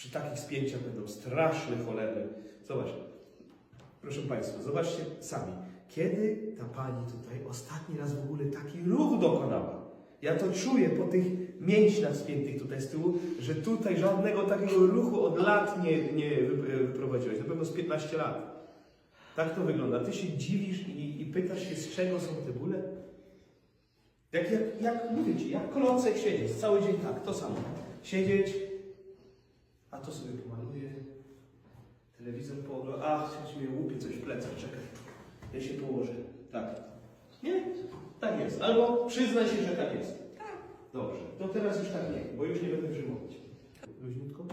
Przy takich spięciach będą straszne cholery. Zobacz, proszę Państwa, zobaczcie sami. Kiedy ta pani tutaj ostatni raz w ogóle taki ruch dokonała? Ja to czuję po tych mięśniach spiętych tutaj z tyłu, że tutaj żadnego takiego ruchu od lat nie wyprowadziłeś. Na pewno z 15 lat. Tak to wygląda. Ty się dziwisz i pytasz się, z czego są te bóle? Jak mówię Ci, jak klocek siedzieć, cały dzień tak, to samo. Siedzieć, a to sobie pomaluję, telewizor pooglądam, coś mnie łupie coś w plecach, czekaj, ja się położę. Tak. Nie? Tak jest. Albo przyznaj się, że tak jest. Dobrze. To teraz już tak nie, bo już nie będę grzymować. Luźniutko?